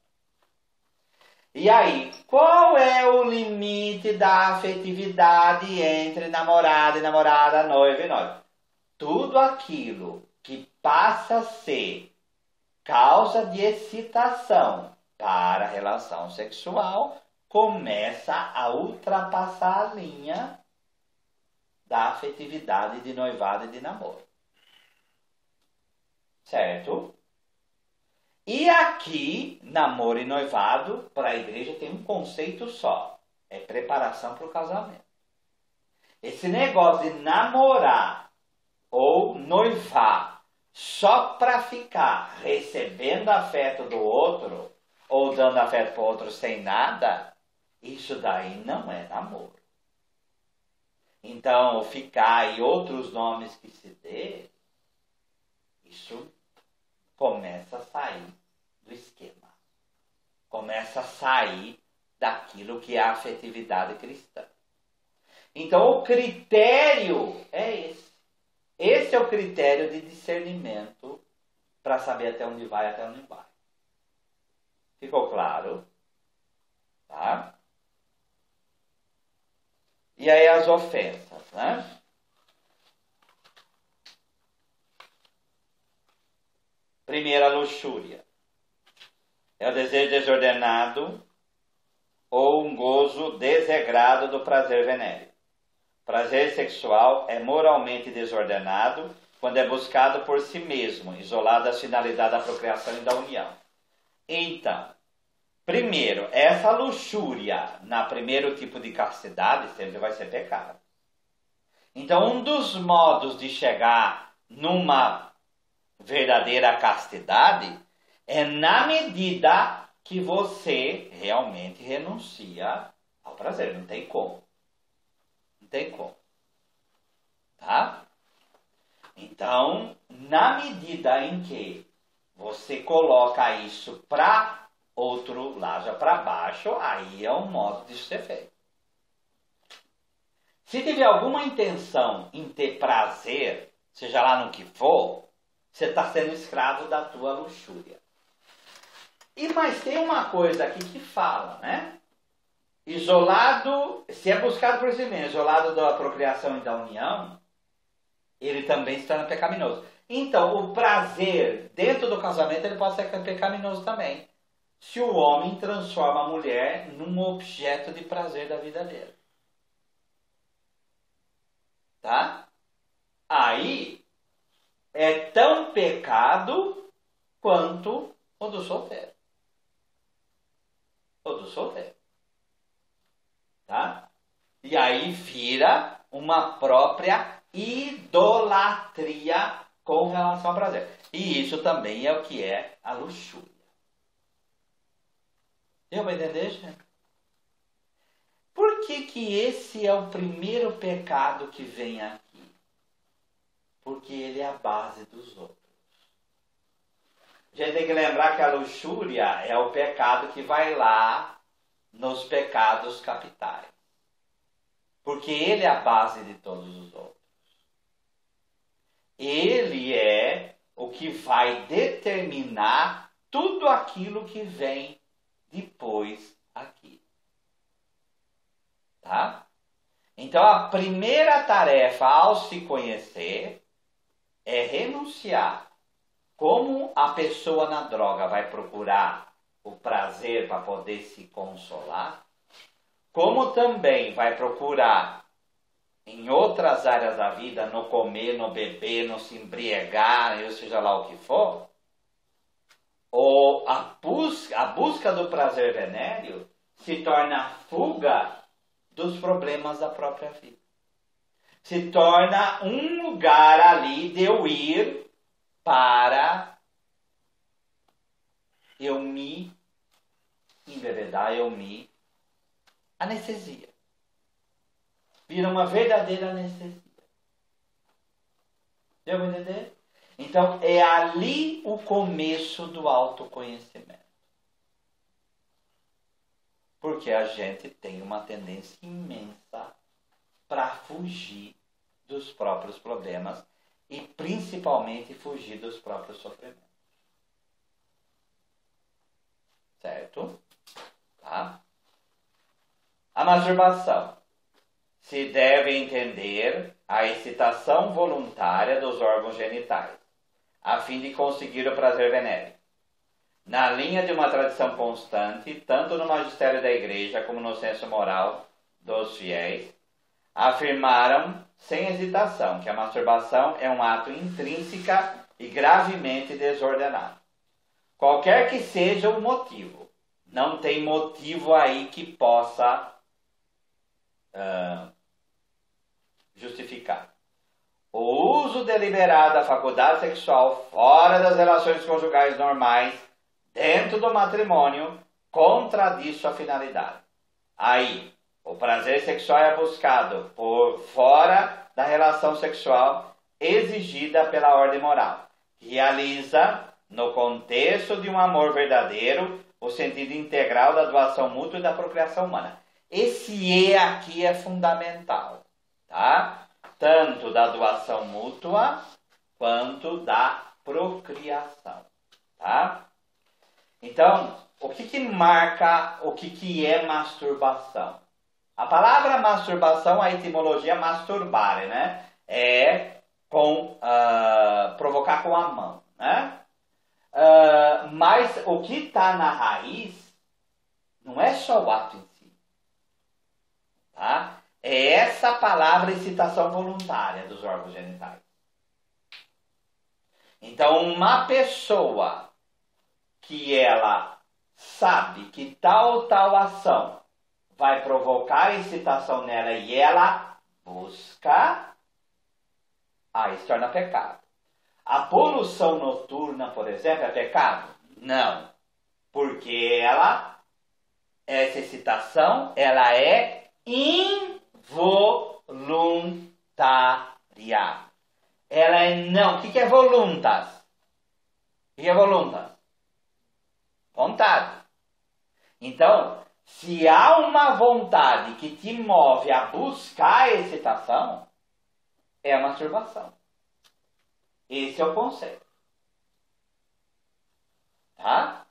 E aí, qual é o limite da afetividade entre namorado e namorada, noiva e noiva? Tudo aquilo que passa a ser causa de excitação para a relação sexual começa a ultrapassar a linha da afetividade de noivado e de namoro. Certo? E aqui, namoro e noivado, para a igreja tem um conceito só. É preparação para o casamento. Esse negócio de namorar ou noivar só para ficar recebendo afeto do outro ou dando afeto para o outro sem nada, isso daí não é namoro. Então, ficar e outros nomes que se dê, isso começa a sair do esquema. Começa a sair daquilo que é a afetividade cristã. Então, o critério é esse. Esse é o critério de discernimento para saber até onde vai, até onde não vai. Ficou claro? Tá? E aí as ofensas, né? Primeira, luxúria. É o desejo desordenado ou um gozo desregrado do prazer venéreo. Prazer sexual é moralmente desordenado quando é buscado por si mesmo, isolado das finalidades da procriação e da união. Então, primeiro, essa luxúria na primeiro tipo de castidade sempre vai ser pecado. Então, um dos modos de chegar numa verdadeira castidade é na medida que você realmente renuncia ao prazer. Não tem como. Não tem como. Tá? Então, na medida em que você coloca isso para outro lado, para baixo, aí é um modo de ser feito. Se tiver alguma intenção em ter prazer, seja lá no que for, você está sendo escravo da tua luxúria. Mas tem uma coisa aqui que fala, né? Isolado, se é buscado por si mesmo, isolado da procriação e da união, ele também se torna pecaminoso. Então, o prazer dentro do casamento, ele pode ser pecaminoso também. Se o homem transforma a mulher num objeto de prazer da vida dele. Tá? Aí, é tão pecado quanto o do solteiro. O do solteiro. Tá? E aí vira uma própria idolatria com relação ao prazer. E isso também é o que é a luxúria. Deu para entender, gente? Por que esse é o primeiro pecado que vem aqui? Porque ele é a base dos outros. A gente tem que lembrar que a luxúria é o pecado que vai lá nos pecados capitais. Porque ele é a base de todos os outros. Ele é o que vai determinar tudo aquilo que vem depois aqui. Tá? Então a primeira tarefa ao se conhecer é renunciar. Como a pessoa na droga vai procurar o prazer para poder se consolar, como também vai procurar em outras áreas da vida, no comer, no beber, no se embriagar, ou seja lá o que for, ou a busca do prazer venéreo se torna a fuga dos problemas da própria vida. Se torna um lugar ali de eu ir para eu me embebedar, eu me anestesia. Vira uma verdadeira anestesia. Deu para entender? Então, é ali o começo do autoconhecimento. Porque a gente tem uma tendência imensa para fugir dos próprios problemas e principalmente fugir dos próprios sofrimentos. Certo? Tá? A masturbação. Se deve entender a excitação voluntária dos órgãos genitais, a fim de conseguir o prazer venéreo. Na linha de uma tradição constante, tanto no magistério da Igreja como no senso moral dos fiéis, afirmaram sem hesitação que a masturbação é um ato intrínseca e gravemente desordenado. Qualquer que seja o motivo, não tem motivo aí que possa justificar. O uso deliberado da faculdade sexual fora das relações conjugais normais, dentro do matrimônio, contradiz sua finalidade. Aí, o prazer sexual é buscado por fora da relação sexual exigida pela ordem moral. Realiza, no contexto de um amor verdadeiro, o sentido integral da doação mútua e da procriação humana. Esse E aqui é fundamental, tá? Tanto da doação mútua quanto da procriação, tá? Então, o que marca o que é masturbação? A palavra masturbação, a etimologia masturbare, né? É com provocar com a mão, né? Mas o que está na raiz não é só o ato em si, tá? É essa palavra excitação voluntária dos órgãos genitais. Então, uma pessoa que ela sabe que tal ação vai provocar excitação nela e ela busca, aí se torna pecado. A poluição noturna, por exemplo, é pecado? Não. Porque essa excitação, ela é involuntária. Ela é não. O que é voluntas? O que é voluntas? Vontade. Então, se há uma vontade que te move a buscar a excitação, é a masturbação. Esse é o conceito. Tá?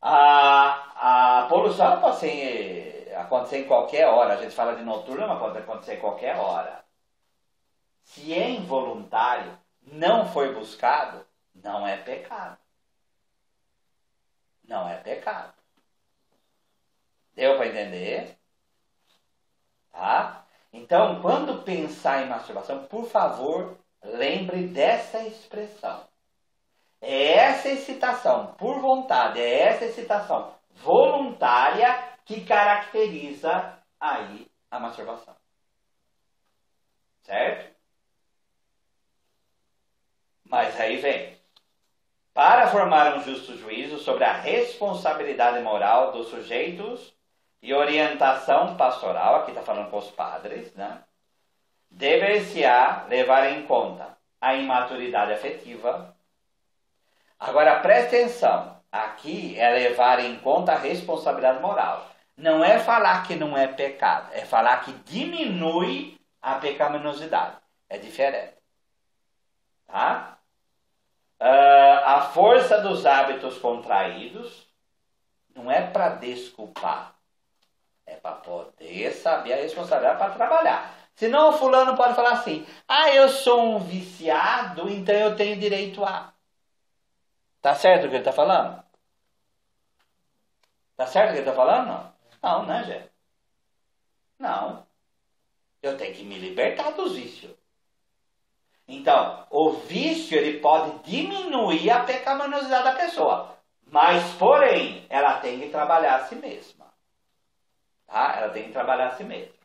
A poluição ela pode acontecer em qualquer hora. A gente fala de noturno, mas pode acontecer em qualquer hora. Se é involuntário, não foi buscado, não é pecado. Não é pecado. Deu para entender? Tá? Então, quando pensar em masturbação, por favor, lembre dessa expressão. É essa excitação por vontade, é essa excitação voluntária que caracteriza aí a masturbação. Certo? Mas aí vem. Para formar um justo juízo sobre a responsabilidade moral dos sujeitos e orientação pastoral, aqui está falando com os padres, né? Dever-se-á levar em conta a imaturidade afetiva. Agora preste atenção, aqui é levar em conta a responsabilidade moral. Não é falar que não é pecado, é falar que diminui a pecaminosidade. É diferente. Tá? A força dos hábitos contraídos não é para desculpar, é para poder saber a responsabilidade para trabalhar. Senão o fulano pode falar assim, eu sou um viciado, então eu tenho direito a. Tá certo o que ele está falando? Tá certo o que ele está falando? Não, né, gente? Não. Eu tenho que me libertar dos vícios. Então, o vício ele pode diminuir a pecaminosidade da pessoa. Mas, porém, ela tem que trabalhar a si mesma. Tá? Ela tem que trabalhar a si mesma.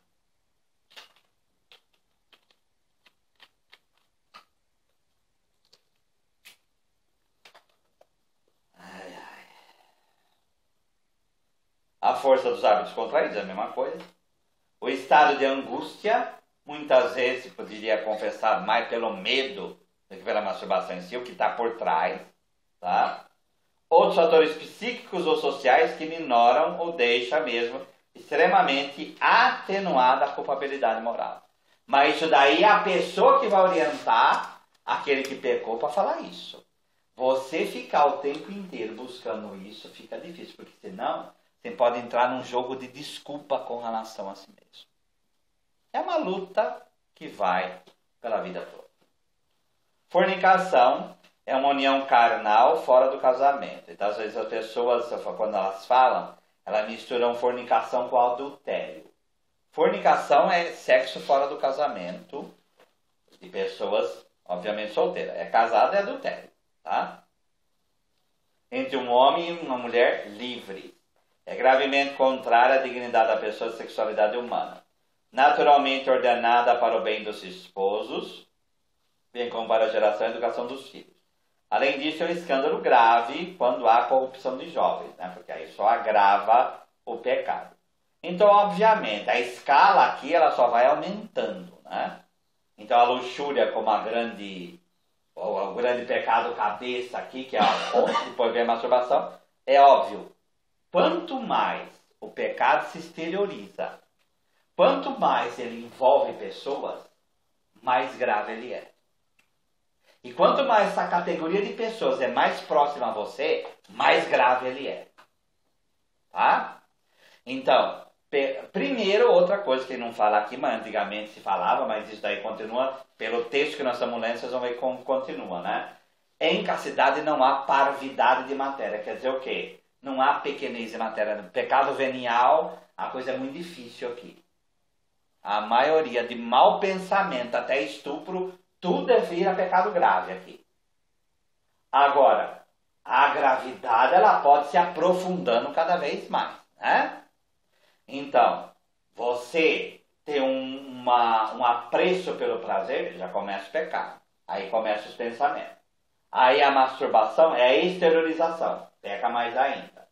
A força dos hábitos contraídos é a mesma coisa. O estado de angústia, muitas vezes, poderia confessar mais pelo medo do que pela masturbação em si, o que está por trás. Tá? Outros fatores psíquicos ou sociais que minoram ou deixam mesmo extremamente atenuada a culpabilidade moral. Mas isso daí é a pessoa que vai orientar aquele que pecou para falar isso. Você ficar o tempo inteiro buscando isso fica difícil, porque senão você pode entrar num jogo de desculpa com relação a si mesmo. É uma luta que vai pela vida toda. Fornicação é uma união carnal fora do casamento. Então, às vezes, as pessoas, quando elas falam, elas misturam fornicação com adultério. Fornicação é sexo fora do casamento de pessoas, obviamente, solteiras. É casado, é adultério. Tá? Entre um homem e uma mulher livre. É gravemente contrária à dignidade da pessoa e à sexualidade humana. Naturalmente ordenada para o bem dos esposos, bem como para a geração e educação dos filhos. Além disso, é um escândalo grave quando há corrupção de jovens, né? Porque aí só agrava o pecado. Então, obviamente, a escala aqui ela só vai aumentando, né? Então, a luxúria como o grande pecado cabeça aqui, que é a fonte, depois vem a masturbação, é óbvio. Quanto mais o pecado se exterioriza, quanto mais ele envolve pessoas, mais grave ele é. E quanto mais essa categoria de pessoas é mais próxima a você, mais grave ele é. Tá? Então, primeiro, outra coisa que não fala aqui, mas antigamente se falava, mas isso daí continua, pelo texto que nós estamos lendo, vocês vão ver como continua, né? Em castidade não há parvidade de matéria. Quer dizer o quê? Não há pequenez de matéria. No pecado venial, a coisa é muito difícil aqui. A maioria de mau pensamento, até estupro, tudo vira pecado grave aqui. Agora, a gravidade ela pode se aprofundando cada vez mais, né? Então, você tem um apreço pelo prazer, já começa o pecado. Aí começa os pensamentos. Aí a masturbação é a exteriorização. peca mais ainda.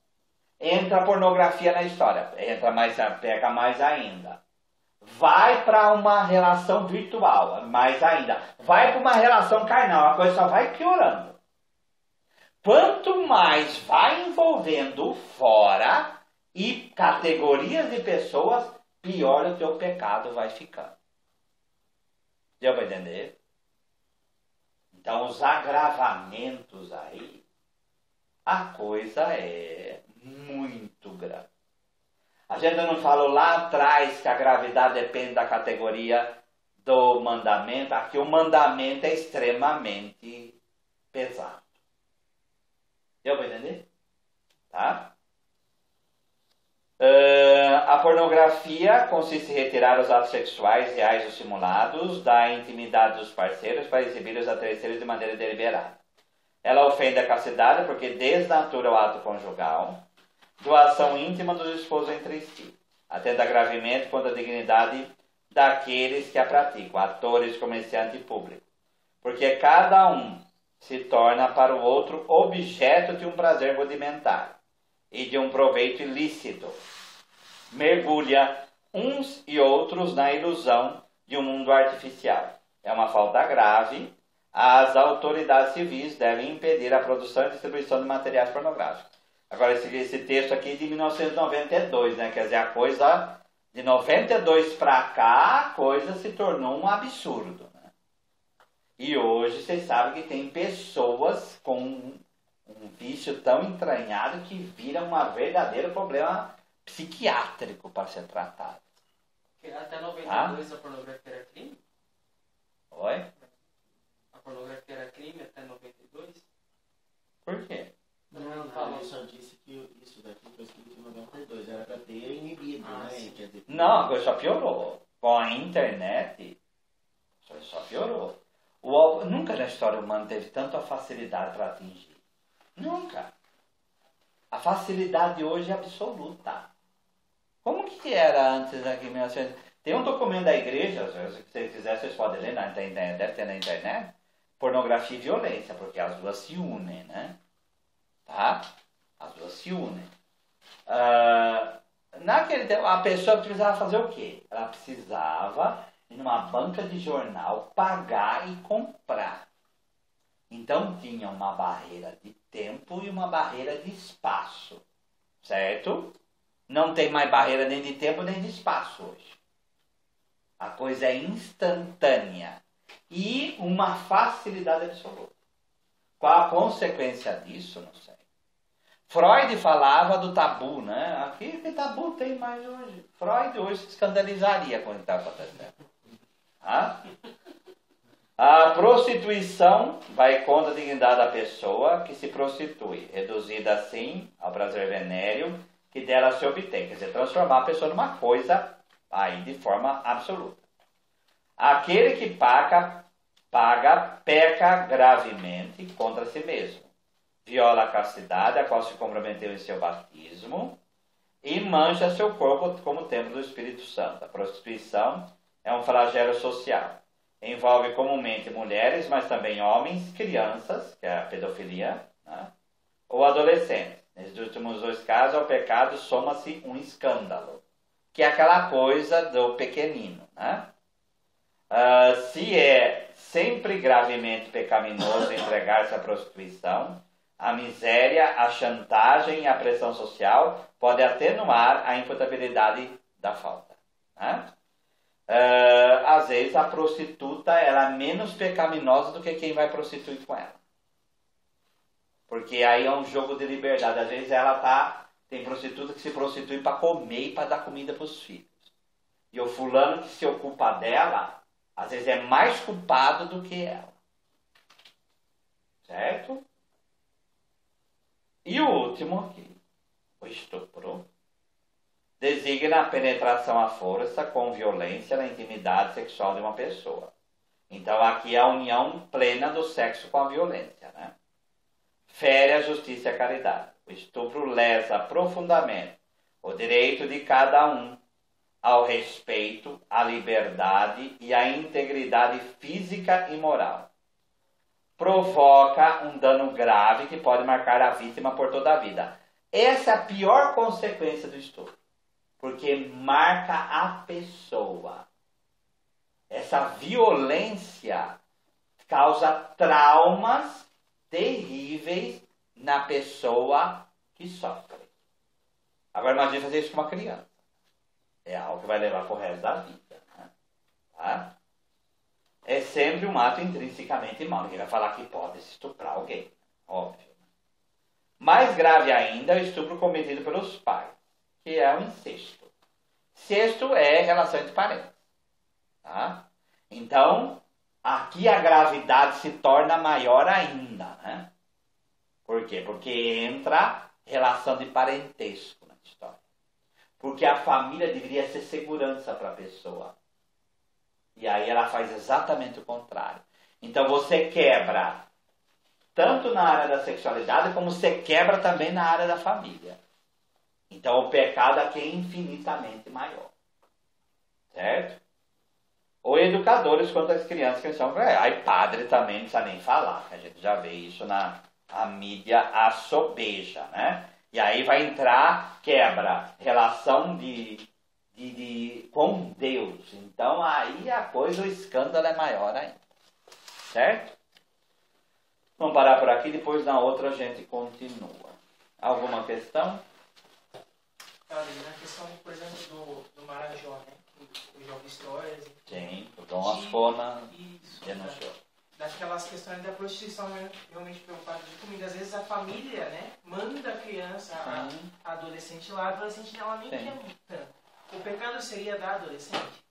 Entra a pornografia na história, peca mais ainda. Vai para uma relação virtual, mais ainda. Vai para uma relação carnal, a coisa só vai piorando. Quanto mais vai envolvendo fora e categorias de pessoas, pior o teu pecado vai ficando. Deu para entender? Então, os agravamentos aí, a coisa é muito grave. A gente não falou lá atrás que a gravidade depende da categoria do mandamento. Aqui o mandamento é extremamente pesado. Deu para entender? Tá? A pornografia consiste em retirar os atos sexuais reais ou simulados da intimidade dos parceiros para exibi-los a terceiros de maneira deliberada. Ela ofende a castidade porque desnatura o ato conjugal, doação íntima dos esposos entre si, atenta gravemente contra a dignidade daqueles que a praticam, atores, comerciantes e público, porque cada um se torna para o outro objeto de um prazer rudimentar e de um proveito ilícito. Mergulha uns e outros na ilusão de um mundo artificial. É uma falta grave. As autoridades civis devem impedir a produção e distribuição de materiais pornográficos. Agora, esse texto aqui é de 1992, né? Quer dizer, a coisa de 92 para cá, a coisa se tornou um absurdo. Né? E hoje, vocês sabem que tem pessoas com um vício tão entranhado que vira um verdadeiro problema psiquiátrico para ser tratado. Até 92 a pornografia era crime? Oi? A pornografia era crime até 92? Por quê? Não, ele só disse que isso daqui foi escrito em 92, era para ter inibido, né? Quer dizer, não, a coisa só piorou. Com a internet, só piorou. Nunca na história humana teve tanta facilidade para atingir. Nunca. A facilidade hoje é absoluta. Como que era antes aqui em 1900? Tem um documento da igreja, se vocês quiserem, vocês podem ler na internet, deve ter na internet, pornografia e violência, porque as duas se unem, né? Tá? As duas se unem. Naquele tempo, a pessoa precisava fazer o quê? Ela precisava ir numa banca de jornal, pagar e comprar. Então tinha uma barreira de tempo e uma barreira de espaço. Certo? Não tem mais barreira nem de tempo nem de espaço hoje. A coisa é instantânea. E uma facilidade absoluta. Qual a consequência disso? Não sei. Freud falava do tabu, né? Aqui, que tabu tem mais hoje? Freud hoje se escandalizaria com o que está acontecendo. A prostituição vai contra a dignidade da pessoa que se prostitui, reduzida assim ao prazer venéreo que dela se obtém. Quer dizer, transformar a pessoa numa coisa aí de forma absoluta. Aquele que paga, peca gravemente contra si mesmo. Viola a castidade, a qual se comprometeu em seu batismo, e mancha seu corpo como templo do Espírito Santo. A prostituição é um flagelo social. Envolve comumente mulheres, mas também homens, crianças, que é a pedofilia, né? Ou adolescentes. Nesses últimos dois casos, ao pecado soma-se um escândalo, que é aquela coisa do pequenino. Né? Se é sempre gravemente pecaminoso entregar-se à prostituição, a miséria, a chantagem e a pressão social podem atenuar a imputabilidade da falta. Né? Às vezes a prostituta ela é menos pecaminosa do que quem vai prostituir com ela. Porque aí é um jogo de liberdade. Às vezes tem prostituta que se prostitui para comer e para dar comida para os filhos. E o fulano que se ocupa dela, às vezes é mais culpado do que ela. Certo? E o último aqui, o estupro, designa a penetração à força com violência na intimidade sexual de uma pessoa. Então aqui é a união plena do sexo com a violência, né? Fere a justiça e a caridade. O estupro lesa profundamente o direito de cada um ao respeito, à liberdade e à integridade física e moral. provoca um dano grave que pode marcar a vítima por toda a vida. Essa é a pior consequência do estupro, porque marca a pessoa. Essa violência causa traumas terríveis na pessoa que sofre. Agora imagine fazer isso com uma criança. É algo que vai levar pro resto da vida. Né? Tá? É sempre um ato intrinsecamente mau. Ninguém vai falar que pode estuprar alguém. Óbvio. Mais grave ainda é o estupro cometido pelos pais, que é o incesto. Incesto é relação entre parentes. Tá? Então, aqui a gravidade se torna maior ainda. Né? Por quê? Porque entra relação de parentesco na história. Porque a família deveria ser segurança para a pessoa. E aí ela faz exatamente o contrário. Então você quebra tanto na área da sexualidade, como você quebra também na área da família. Então o pecado aqui é infinitamente maior. Certo? Ou educadores quanto às crianças que são... Aí padre também não precisa nem falar. A gente já vê isso na mídia assobeja, né? E aí vai entrar, quebra, relação com Deus. Então aí a coisa, o escândalo é maior ainda. Certo? Vamos parar por aqui, depois na outra a gente continua. Alguma questão? Na questão, por exemplo, do Marajó, né? Que joga histórias. Sim, o Dom Ascona denunciou. Daquelas questões da prostituição realmente preocupada de comida. Às vezes a família, né, manda a criança, a adolescente lá, a adolescente ela nem quer tanto. O pecado seria da adolescente?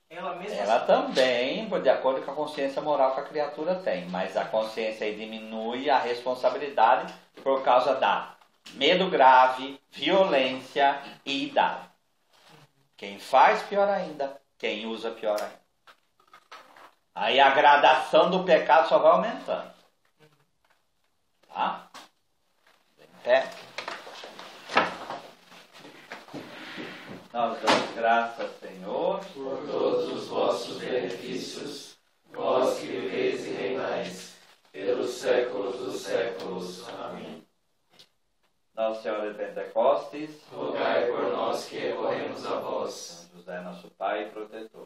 Ela mesma... Ela também, de acordo com a consciência moral que a criatura tem, mas a consciência aí diminui a responsabilidade por causa da medo grave, violência e idade. Quem faz, pior ainda. Quem usa, pior ainda. Aí a gradação do pecado só vai aumentando. Tá? Em pé. Nós damos graças, Senhor, por todos os vossos benefícios, vós que viveis e reinais, pelos séculos dos séculos. Amém. Nossa Senhora de Pentecostes, rogai por nós que recorremos a vós. São José, nosso Pai e protetor.